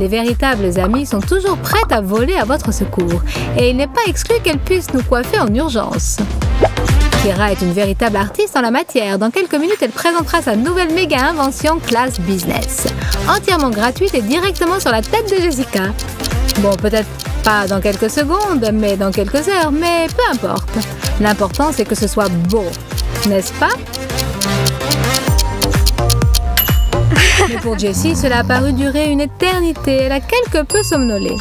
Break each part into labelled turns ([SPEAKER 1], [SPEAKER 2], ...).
[SPEAKER 1] Les véritables amies sont toujours prêtes à voler à votre secours et il n'est pas exclu qu'elles puissent nous coiffer en urgence. Kira est une véritable artiste en la matière. Dans quelques minutes, elle présentera sa nouvelle méga invention Class Business, entièrement gratuite et directement sur la tête de Jessica. Bon, peut-être pas dans quelques secondes, mais dans quelques heures, mais peu importe. L'important, c'est que ce soit beau, n'est-ce pas? Mais pour Jessie, cela a paru durer une éternité. Elle a quelque peu somnolé.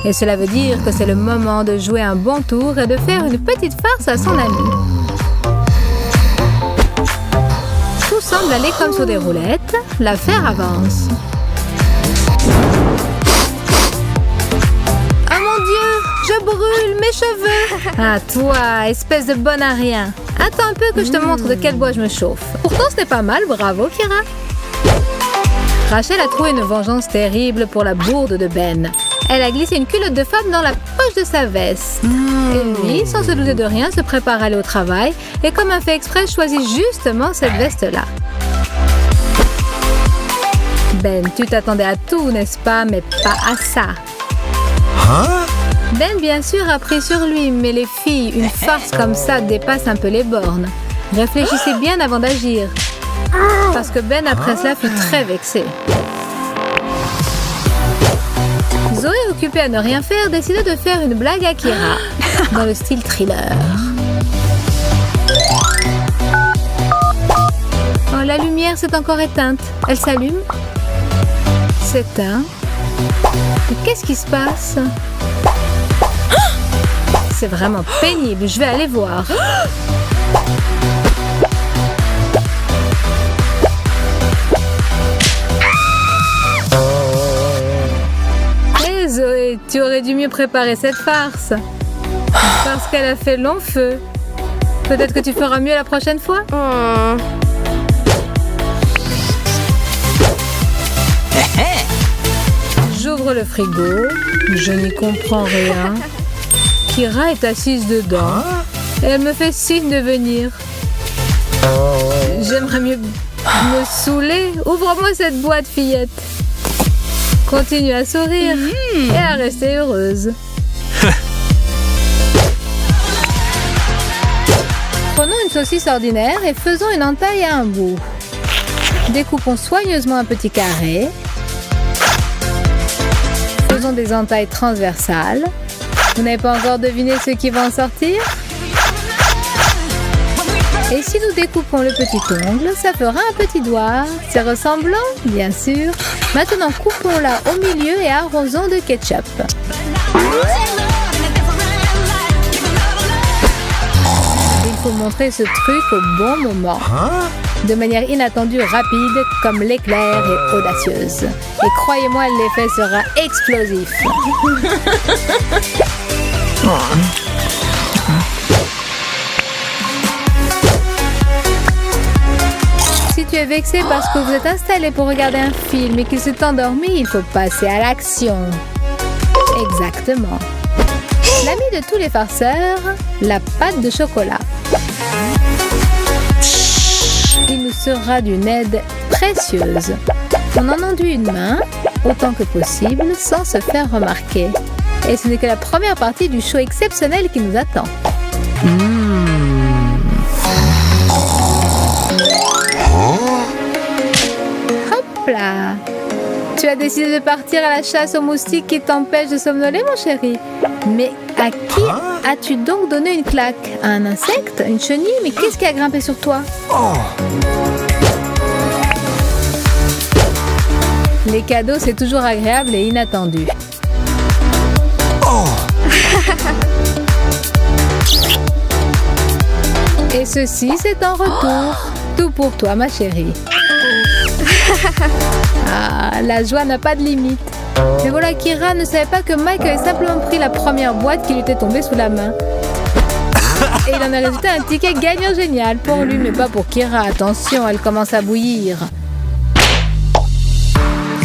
[SPEAKER 1] Et cela veut dire que c'est le moment de jouer un bon tour et de faire une petite farce à son amie. Tout semble aller comme sur des roulettes. L'affaire avance. Oh mon Dieu, je brûle mes cheveux. Ah toi, espèce de bonne à rien. Attends un peu que je te montre de quel bois je me chauffe. Pourtant ce n'est pas mal, bravo Kira. Rachel a trouvé une vengeance terrible pour la bourde de Ben. Elle a glissé une culotte de femme dans la poche de sa veste. Et lui, sans se douter de rien, se prépare à aller au travail et comme un fait exprès, choisit justement cette veste-là. Ben, tu t'attendais à tout, n'est-ce pas? Mais pas à ça. Ben, bien sûr, a pris sur lui, mais les filles, une farce comme ça dépasse un peu les bornes. Réfléchissez bien avant d'agir. Parce que Ben, après cela, fut très vexé. Zoé, occupée à ne rien faire, décida de faire une blague à Kira, dans le style thriller. Oh, la lumière s'est encore éteinte. Elle s'allume. S'éteint. Mais qu'est-ce qui se passe? C'est vraiment pénible. Je vais aller voir. Zoé, tu aurais dû mieux préparer cette farce. Parce qu'elle a fait long feu. Peut-être que tu feras mieux la prochaine fois. J'ouvre le frigo. Je n'y comprends rien. Kira est assise dedans. Et elle me fait signe de venir. J'aimerais mieux me saouler. Ouvre-moi cette boîte, fillette. Continue à sourire et à rester heureuse. Prenons une saucisse ordinaire et faisons une entaille à un bout. Découpons soigneusement un petit carré. Faisons des entailles transversales. Vous n'avez pas encore deviné ce qui va en sortir? Et si nous découpons le petit ongle, ça fera un petit doigt. C'est ressemblant, bien sûr. Maintenant, coupons-la au milieu et arrosons de ketchup. Il faut montrer ce truc au bon moment. De manière inattendue, rapide, comme l'éclair et audacieuse. Et croyez-moi, l'effet sera explosif. Si tu es vexé parce que vous êtes installé pour regarder un film et qu'il s'est endormi, il faut passer à l'action. Exactement. L'ami de tous les farceurs, la pâte de chocolat. Il nous sera d'une aide précieuse. On en enduit une main, autant que possible, sans se faire remarquer. Et ce n'est que la première partie du show exceptionnel qui nous attend. Hop là! Tu as décidé de partir à la chasse aux moustiques qui t'empêchent de somnoler, mon chéri. Mais à qui as-tu donc donné une claque? À un insecte? Une chenille? Mais qu'est-ce qui a grimpé sur toi? Les cadeaux, c'est toujours agréable et inattendu. Et ceci, c'est en retour. Tout pour toi, ma chérie. Ah, la joie n'a pas de limite. Mais voilà, Kira ne savait pas que Mike avait simplement pris la première boîte qui lui était tombée sous la main. Et il en a résulté un ticket gagnant génial pour lui, mais pas pour Kira. Attention, elle commence à bouillir.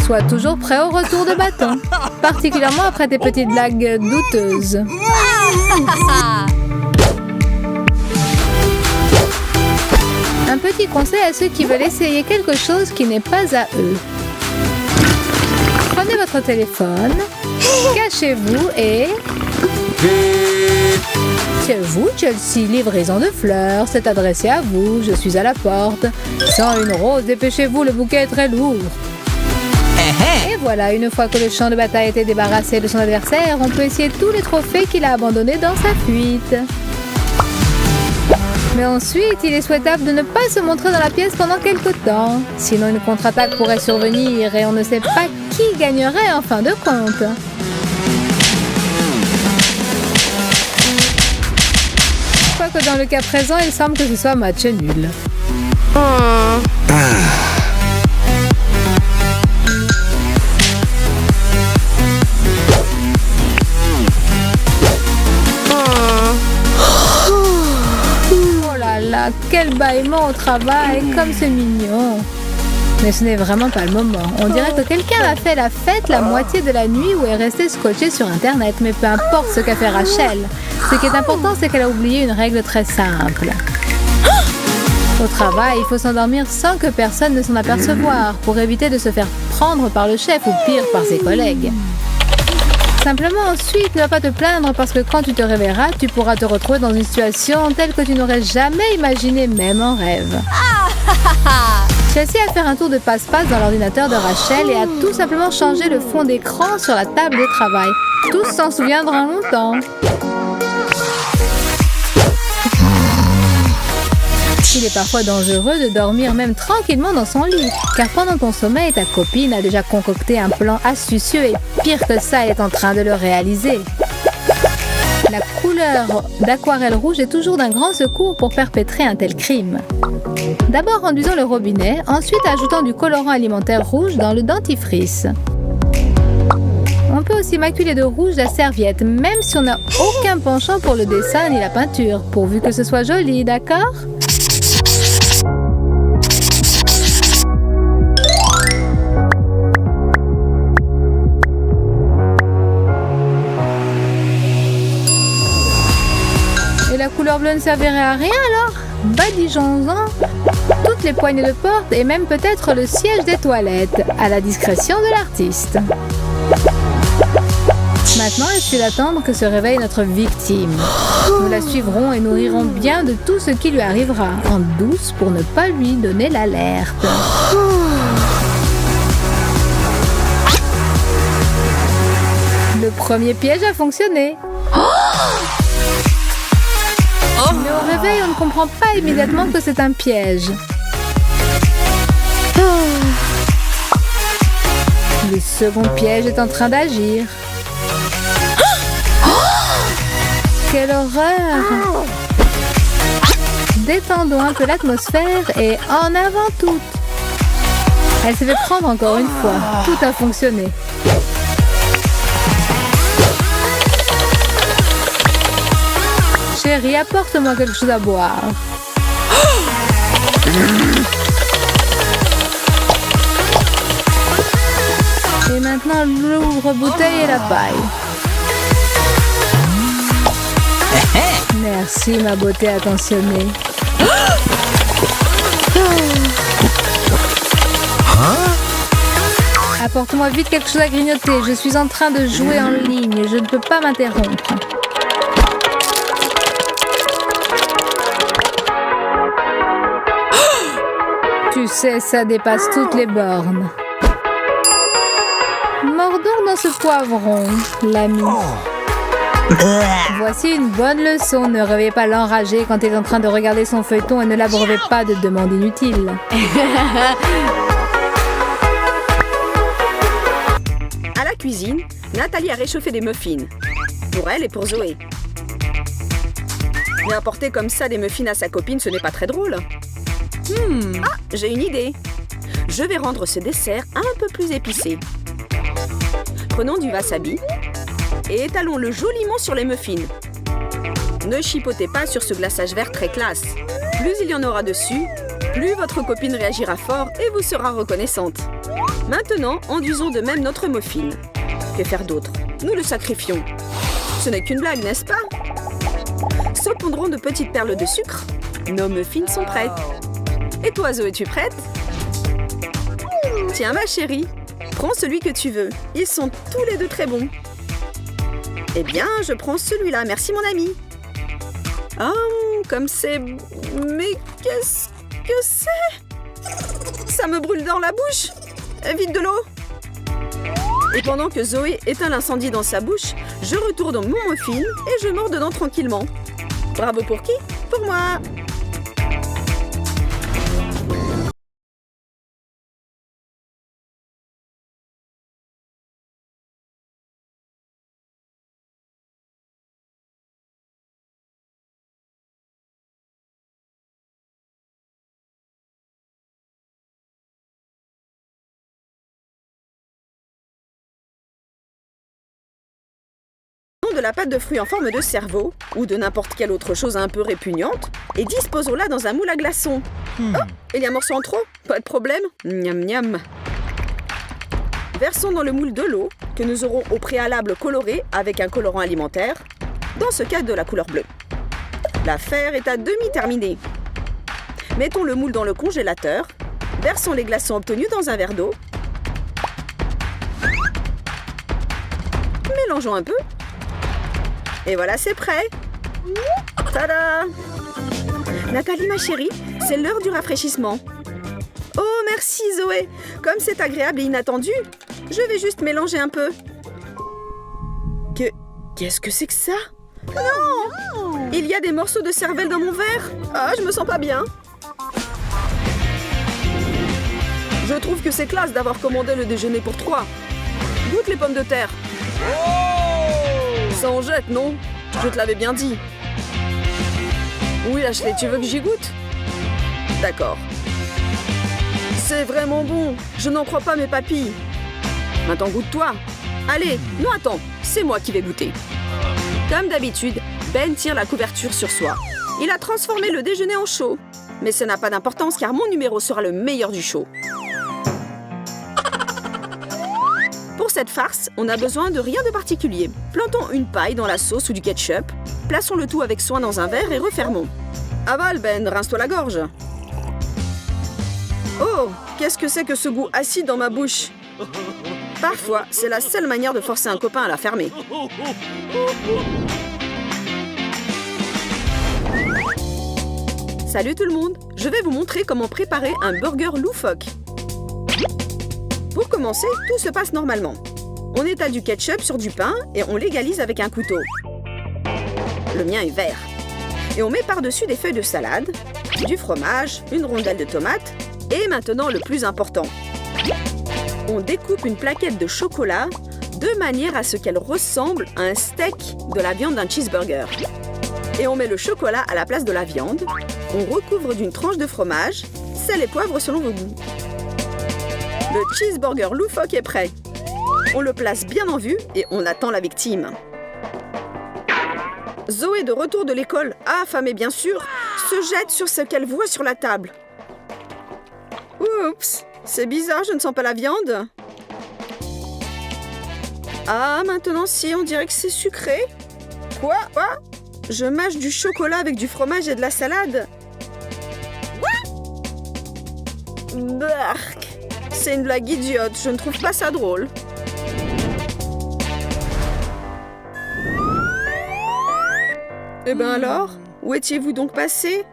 [SPEAKER 1] Sois toujours prêt au retour de bâton, particulièrement après tes petites blagues douteuses. Un petit conseil à ceux qui veulent essayer quelque chose qui n'est pas à eux. Prenez votre téléphone, cachez-vous et... C'est vous, Chelsea, livraison de fleurs, c'est adressé à vous, je suis à la porte. Sans une rose, dépêchez-vous, le bouquet est très lourd. Et voilà, une fois que le champ de bataille a été débarrassé de son adversaire, on peut essayer tous les trophées qu'il a abandonnés dans sa fuite. Mais ensuite, il est souhaitable de ne pas se montrer dans la pièce pendant quelque temps. Sinon, une contre-attaque pourrait survenir et on ne sait pas qui gagnerait en fin de compte. Quoique dans le cas présent, il semble que ce soit match nul. Oh là là, quel bâillement au travail, comme c'est mignon. Mais ce n'est vraiment pas le moment. On dirait que quelqu'un a fait la fête la moitié de la nuit ou est resté scotché sur Internet. Mais peu importe ce qu'a fait Rachel. Ce qui est important, c'est qu'elle a oublié une règle très simple. Au travail, il faut s'endormir sans que personne ne s'en apercevoir pour éviter de se faire prendre par le chef ou pire par ses collègues. Simplement ensuite, ne va pas te plaindre parce que quand tu te réveilleras, tu pourras te retrouver dans une situation telle que tu n'aurais jamais imaginé même en rêve. Chelsea a fait un tour de passe-passe dans l'ordinateur de Rachel et a tout simplement changé le fond d'écran sur la table de travail. Tous s'en souviendront longtemps. Il est parfois dangereux de dormir même tranquillement dans son lit, car pendant ton sommeil, ta copine a déjà concocté un plan astucieux et pire que ça, elle est en train de le réaliser. La couleur d'aquarelle rouge est toujours d'un grand secours pour perpétrer un tel crime. D'abord enduisons le robinet, ensuite ajoutons du colorant alimentaire rouge dans le dentifrice. On peut aussi maculer de rouge la serviette, même si on n'a aucun penchant pour le dessin ni la peinture, pourvu que ce soit joli, d'accord ? Et la couleur bleue ne servirait à rien alors ? Badigeons-en toutes les poignées de porte et même peut-être le siège des toilettes, à la discrétion de l'artiste. Maintenant, il suffit d'attendre que se réveille notre victime. Nous la suivrons et nous rirons bien de tout ce qui lui arrivera, en douce pour ne pas lui donner l'alerte. Le premier piège a fonctionné. Mais au réveil, on ne comprend pas immédiatement que c'est un piège. Le second piège est en train d'agir. Quelle horreur! Détendons un peu l'atmosphère et en avant toutes. Elle s'est fait prendre encore une fois. Tout a fonctionné. Chérie, apporte-moi quelque chose à boire. Et maintenant, l'ouvre-bouteille et la paille. Merci, ma beauté attentionnée. Apporte-moi vite quelque chose à grignoter. Je suis en train de jouer en ligne. Je ne peux pas m'interrompre. Tu sais, ça dépasse toutes les bornes. Mordons dans ce poivron, l'ami. Voici une bonne leçon. Ne réveillez pas l'enragé quand il est en train de regarder son feuilleton et ne l'abreuvez pas de demandes inutiles.
[SPEAKER 2] À la cuisine, Nathalie a réchauffé des muffins. Pour elle et pour Zoé. Mais apporter comme ça des muffins à sa copine, ce n'est pas très drôle. Ah, j'ai une idée. Je vais rendre ce dessert un peu plus épicé. Prenons du wasabi et étalons-le joliment sur les muffins. Ne chipotez pas sur ce glaçage vert très classe. Plus il y en aura dessus, plus votre copine réagira fort et vous sera reconnaissante. Maintenant, enduisons de même notre muffin. Que faire d'autre? Nous le sacrifions. Ce n'est qu'une blague, n'est-ce pas? Saupoudrant de petites perles de sucre. Nos muffins sont prêts. Et toi, Zoé, es-tu prête? Tiens, ma chérie, Prends celui que tu veux. Ils sont tous les deux très bons. Eh bien, je prends celui-là. Merci, mon ami. Oh, comme c'est... Mais qu'est-ce que c'est? Ça me brûle dans la bouche. Vite de l'eau. Et pendant que Zoé éteint l'incendie dans sa bouche, je retourne mon muffin et je mords dedans tranquillement. Bravo pour qui? Pour moi. De la pâte de fruits en forme de cerveau, ou de n'importe quelle autre chose un peu répugnante, et disposons-la dans un moule à glaçons. Oh, il y a un morceau en trop? Pas de problème. Miam miam. Versons dans le moule de l'eau, que nous aurons au préalable colorée avec un colorant alimentaire, dans ce cas de la couleur bleue. L'affaire est à demi terminée. Mettons le moule dans le congélateur, versons les glaçons obtenus dans un verre d'eau, mélangeons un peu, et voilà, c'est prêt. Tada! Nathalie, ma chérie, c'est l'heure du rafraîchissement. Oh, merci Zoé. Comme c'est agréable et inattendu, je vais juste mélanger un peu. Qu'est-ce que c'est que ça? Non! Il y a des morceaux de cervelle dans mon verre. Ah, je me sens pas bien. Je trouve que c'est classe d'avoir commandé le déjeuner pour 3. Goûte les pommes de terre. Ça en jette, non? Je te l'avais bien dit. Oui, Ashley, tu veux que j'y goûte? D'accord. C'est vraiment bon. Je n'en crois pas mes papilles. Maintenant, goûte-toi. Allez, non, attends. C'est moi qui vais goûter. Comme d'habitude, Ben tire la couverture sur soi. Il a transformé le déjeuner en show. Mais ça n'a pas d'importance car mon numéro sera le meilleur du show. Pour cette farce, on n'a besoin de rien de particulier. Plantons une paille dans la sauce ou du ketchup, plaçons le tout avec soin dans un verre et refermons. Avale, Ben, rince-toi la gorge. Oh, qu'est-ce que c'est que ce goût acide dans ma bouche? Parfois, c'est la seule manière de forcer un copain à la fermer. Salut tout le monde, je vais vous montrer comment préparer un burger loufoque. Pour commencer, tout se passe normalement. On étale du ketchup sur du pain et on l'égalise avec un couteau. Le mien est vert. Et on met par-dessus des feuilles de salade, du fromage, une rondelle de tomate et maintenant le plus important. On découpe une plaquette de chocolat de manière à ce qu'elle ressemble à un steak de la viande d'un cheeseburger. Et on met le chocolat à la place de la viande. On recouvre d'une tranche de fromage, sel et poivre selon vos goûts. Le cheeseburger loufoque est prêt. On le place bien en vue et on attend la victime. Zoé, de retour de l'école, affamée bien sûr, se jette sur ce qu'elle voit sur la table. Oups, c'est bizarre, je ne sens pas la viande. Ah, maintenant si, on dirait que c'est sucré. Quoi? Je mâche du chocolat avec du fromage et de la salade. Bark. C'est une blague idiote, je ne trouve pas ça drôle. Eh ben alors, où étiez-vous donc passé?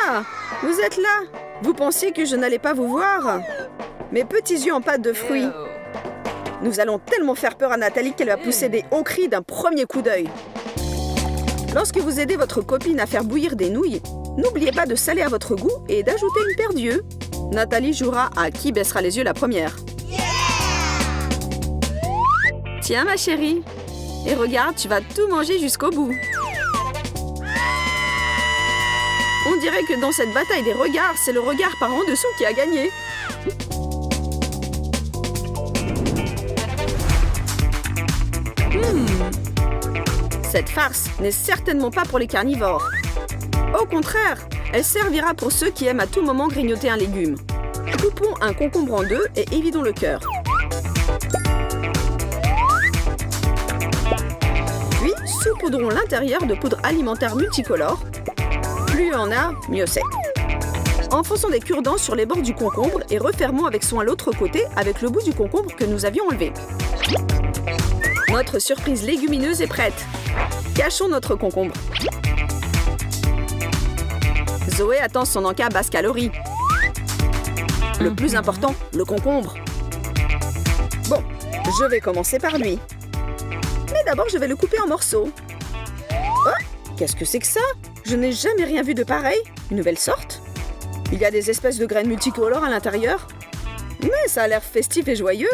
[SPEAKER 2] Ah, vous êtes là. Vous pensiez que je n'allais pas vous voir? Mes petits yeux en pâte de fruits. Nous allons tellement faire peur à Nathalie qu'elle va pousser des hauts cris d'un premier coup d'œil. Lorsque vous aidez votre copine à faire bouillir des nouilles, n'oubliez pas de saler à votre goût et d'ajouter une paire d'yeux. Nathalie jouera à qui baissera les yeux la première. Tiens ma chérie, et regarde, tu vas tout manger jusqu'au bout. On dirait que dans cette bataille des regards, c'est le regard par en dessous qui a gagné. Cette farce n'est certainement pas pour les carnivores. Au contraire, elle servira pour ceux qui aiment à tout moment grignoter un légume. Coupons un concombre en deux et évidons le cœur. Puis, saupoudrons l'intérieur de poudre alimentaire multicolore. Plus il y en a, mieux c'est. Enfonçons des cure-dents sur les bords du concombre et refermons avec soin l'autre côté avec le bout du concombre que nous avions enlevé. Notre surprise légumineuse est prête. Cachons notre concombre. Zoé attend son encas basse calorie. Le plus important, le concombre. Bon, je vais commencer par lui. Mais d'abord, je vais le couper en morceaux. Oh, qu'est-ce que c'est que ça? Je n'ai jamais rien vu de pareil. Une nouvelle sorte? Il y a des espèces de graines multicolores à l'intérieur. Mais ça a l'air festif et joyeux.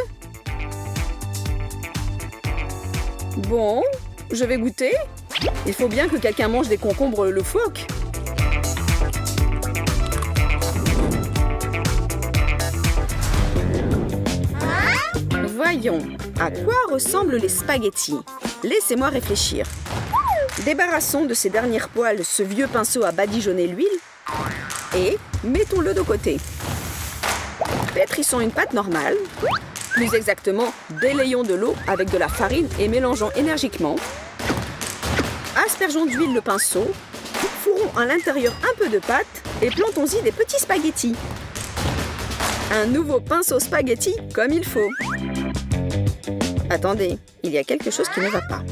[SPEAKER 2] Bon, je vais goûter. Il faut bien que quelqu'un mange des concombres le phoque. Voyons, à quoi ressemblent les spaghettis? Laissez-moi réfléchir. Débarrassons de ces dernières poils ce vieux pinceau à badigeonner l'huile et mettons-le de côté. Pétrissons une pâte normale. Plus exactement, délayons de l'eau avec de la farine et mélangeons énergiquement. Aspergeons d'huile le pinceau. Fourrons à l'intérieur un peu de pâte et plantons-y des petits spaghettis. Un nouveau pinceau spaghetti comme il faut. Attendez, il y a quelque chose qui ne va pas.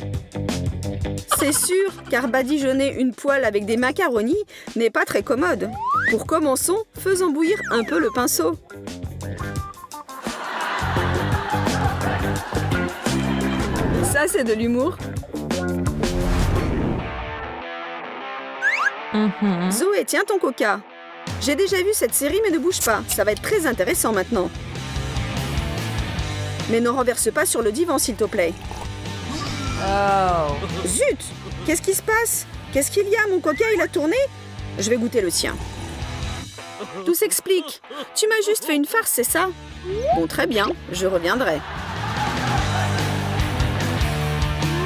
[SPEAKER 2] C'est sûr, car badigeonner une poêle avec des macaronis n'est pas très commode. Pour commençons, faisons bouillir un peu le pinceau. Ça, c'est de l'humour. Zoé, tiens ton coca. J'ai déjà vu cette série, mais ne bouge pas. Ça va être très intéressant maintenant. Mais ne renverse pas sur le divan, s'il te plaît. Oh. Zut! Qu'est-ce qui se passe? Qu'est-ce qu'il y a? Mon coca, il a tourné? Je vais goûter le sien. Tout s'explique. Tu m'as juste fait une farce, c'est ça? Bon, très bien. Je reviendrai.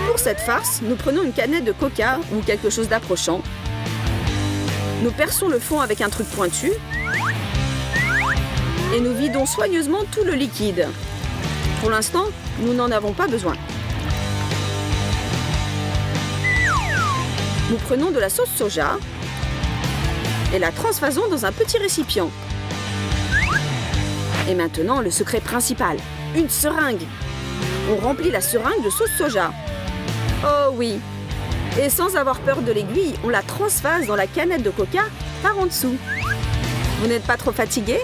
[SPEAKER 2] Pour cette farce, nous prenons une canette de coca ou quelque chose d'approchant. Nous perçons le fond avec un truc pointu. Et nous vidons soigneusement tout le liquide. Pour l'instant, nous n'en avons pas besoin. Nous prenons de la sauce soja et la transvasons dans un petit récipient. Et maintenant, le secret principal, une seringue. On remplit la seringue de sauce soja. Oh oui. Et sans avoir peur de l'aiguille, on la transvase dans la canette de coca par en dessous. Vous n'êtes pas trop fatigué?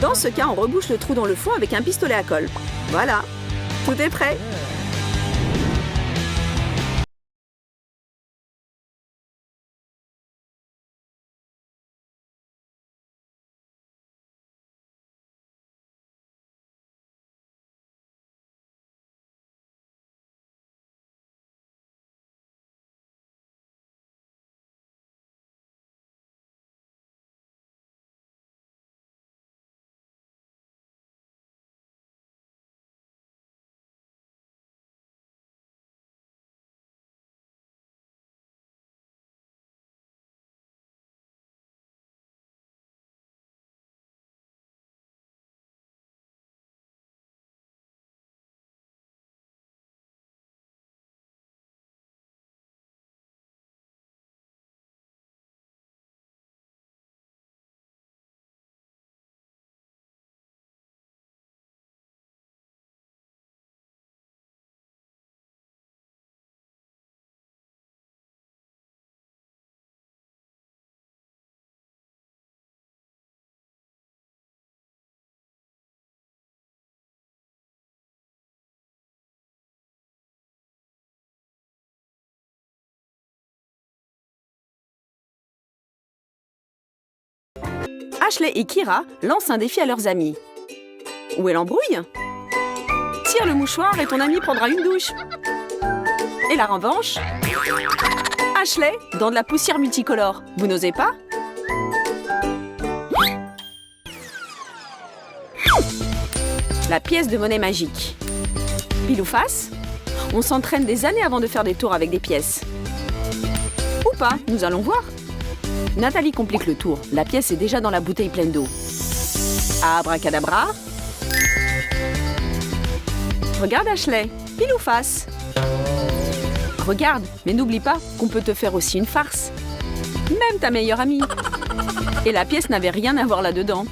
[SPEAKER 2] Dans ce cas, on rebouche le trou dans le fond avec un pistolet à colle. Voilà, tout est prêt. Ashley et Kira lancent un défi à leurs amis. Où est l'embrouille? Tire le mouchoir et ton ami prendra une douche. Et la revanche? Ashley, dans de la poussière multicolore. Vous n'osez pas? La pièce de monnaie magique. Pile ou face? On s'entraîne des années avant de faire des tours avec des pièces. Ou pas, nous allons voir. Nathalie complique le tour. La pièce est déjà dans la bouteille pleine d'eau. Abracadabra. Regarde Ashley, pile ou face? Regarde, mais n'oublie pas qu'on peut te faire aussi une farce. Même ta meilleure amie. Et la pièce n'avait rien à voir là-dedans.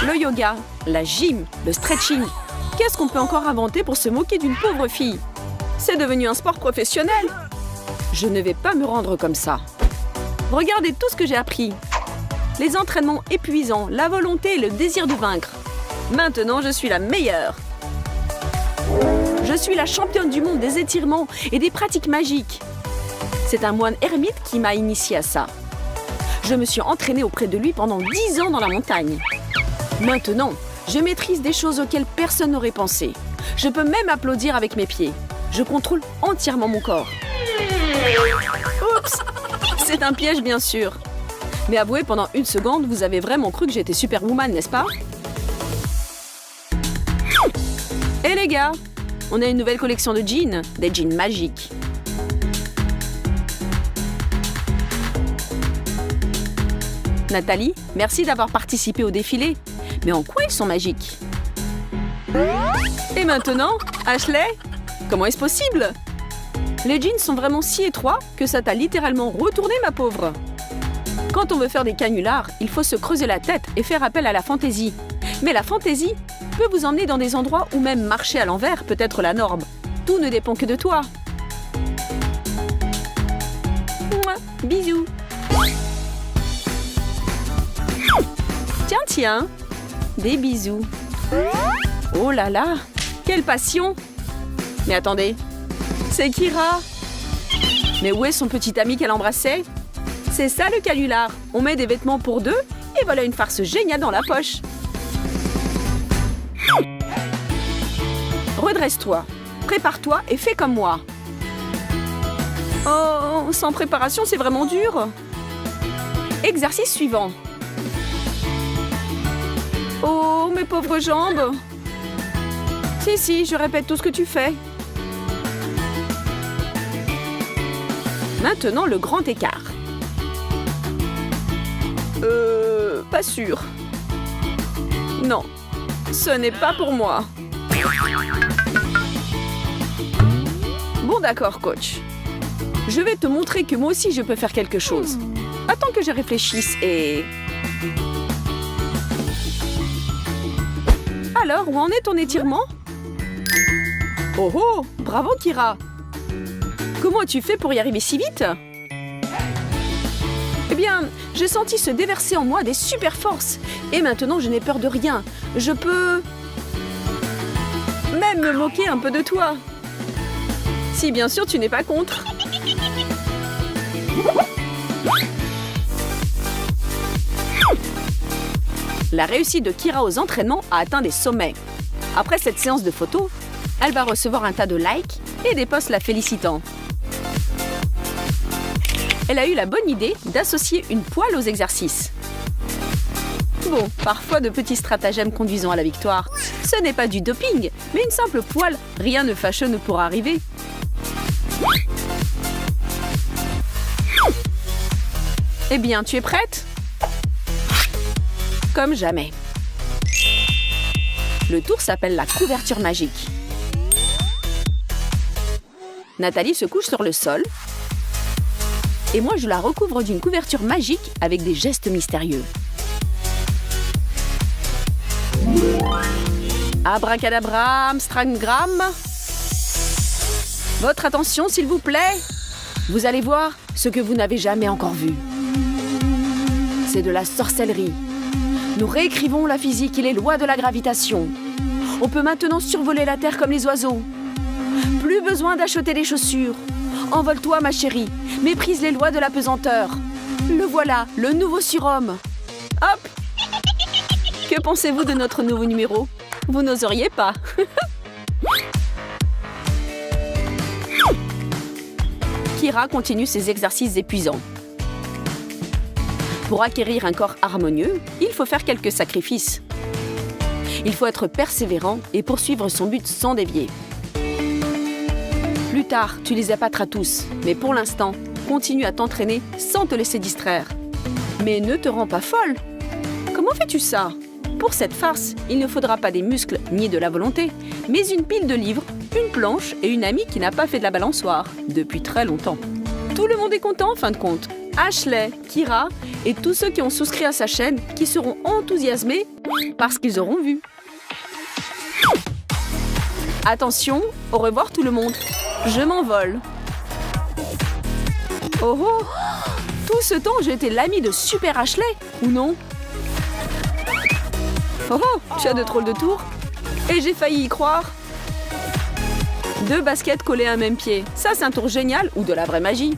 [SPEAKER 2] Le yoga, la gym, le stretching. Qu'est-ce qu'on peut encore inventer pour se moquer d'une pauvre fille? C'est devenu un sport professionnel. Je ne vais pas me rendre comme ça. Regardez tout ce que j'ai appris. Les entraînements épuisants, la volonté et le désir de vaincre. Maintenant, je suis la meilleure. Je suis la championne du monde des étirements et des pratiques magiques. C'est un moine ermite qui m'a initiée à ça. Je me suis entraînée auprès de lui pendant 10 ans dans la montagne. Maintenant, je maîtrise des choses auxquelles personne n'aurait pensé. Je peux même applaudir avec mes pieds. Je contrôle entièrement mon corps. Oups! C'est un piège, bien sûr. Mais avouez, pendant une seconde, vous avez vraiment cru que j'étais Superwoman, n'est-ce pas? Hé les gars, on a une nouvelle collection de jeans, des jeans magiques. Nathalie, merci d'avoir participé au défilé. Mais en quoi ils sont magiques? Et maintenant, Ashley? Comment est-ce possible? Les jeans sont vraiment si étroits que ça t'a littéralement retourné, ma pauvre. Quand on veut faire des canulars, il faut se creuser la tête et faire appel à la fantaisie. Mais la fantaisie peut vous emmener dans des endroits où même marcher à l'envers peut être la norme. Tout ne dépend que de toi. Mouah, bisous. Tiens, tiens. Des bisous. Oh là là, quelle passion! Mais attendez, c'est Kira! Mais où est son petit ami qu'elle embrassait? C'est ça le canular. On met des vêtements pour deux et voilà une farce géniale dans la poche. Redresse-toi, prépare-toi et fais comme moi. Oh, sans préparation, c'est vraiment dur. Exercice suivant. Oh, mes pauvres jambes! Si, je répète tout ce que tu fais. Maintenant, le grand écart. Pas sûr. Non, ce n'est pas pour moi. Bon, d'accord, coach. Je vais te montrer que moi aussi, je peux faire quelque chose. Attends que je réfléchisse et... Alors, où en est ton étirement? Oh oh, bravo Kira! Comment as-tu fait pour y arriver si vite? Eh bien, j'ai senti se déverser en moi des super forces. Et maintenant, je n'ai peur de rien. Je peux... même me moquer un peu de toi. Si bien sûr, tu n'es pas contre. La réussite de Kira aux entraînements a atteint des sommets. Après cette séance de photos, elle va recevoir un tas de likes et des posts la félicitant. Elle a eu la bonne idée d'associer une poêle aux exercices. Bon, parfois de petits stratagèmes conduisant à la victoire. Ce n'est pas du doping, mais une simple poêle. Rien de fâcheux ne pourra arriver. Eh bien, tu es prête? Comme jamais. Le tour s'appelle la couverture magique. Nathalie se couche sur le sol. Et moi, je la recouvre d'une couverture magique avec des gestes mystérieux. Abracadabra, amstrangram. Votre attention, s'il vous plaît. Vous allez voir ce que vous n'avez jamais encore vu. C'est de la sorcellerie. Nous réécrivons la physique et les lois de la gravitation. On peut maintenant survoler la Terre comme les oiseaux. Plus besoin d'acheter des chaussures. Envole-toi, ma chérie. Méprise les lois de la pesanteur. Le voilà, le nouveau surhomme. Hop! Que pensez-vous de notre nouveau numéro? Vous n'oseriez pas. Kira continue ses exercices épuisants. Pour acquérir un corps harmonieux, il faut faire quelques sacrifices. Il faut être persévérant et poursuivre son but sans dévier. Plus tard, tu les épateras tous, mais pour l'instant, continue à t'entraîner sans te laisser distraire. Mais ne te rends pas folle. Comment fais-tu ça? Pour cette farce, il ne faudra pas des muscles ni de la volonté, mais une pile de livres, une planche et une amie qui n'a pas fait de la balançoire depuis très longtemps. Tout le monde est content en fin de compte. Ashley, Kira et tous ceux qui ont souscrit à sa chaîne qui seront enthousiasmés parce qu'ils auront vu. Attention, au revoir tout le monde. Je m'envole. Oh oh! Tout ce temps, j'ai été l'ami de Super Ashley, ou non? Oh oh! Tu as de drôles de tours. Et j'ai failli y croire. 2 baskets collées à un même pied. Ça, c'est un tour génial ou de la vraie magie.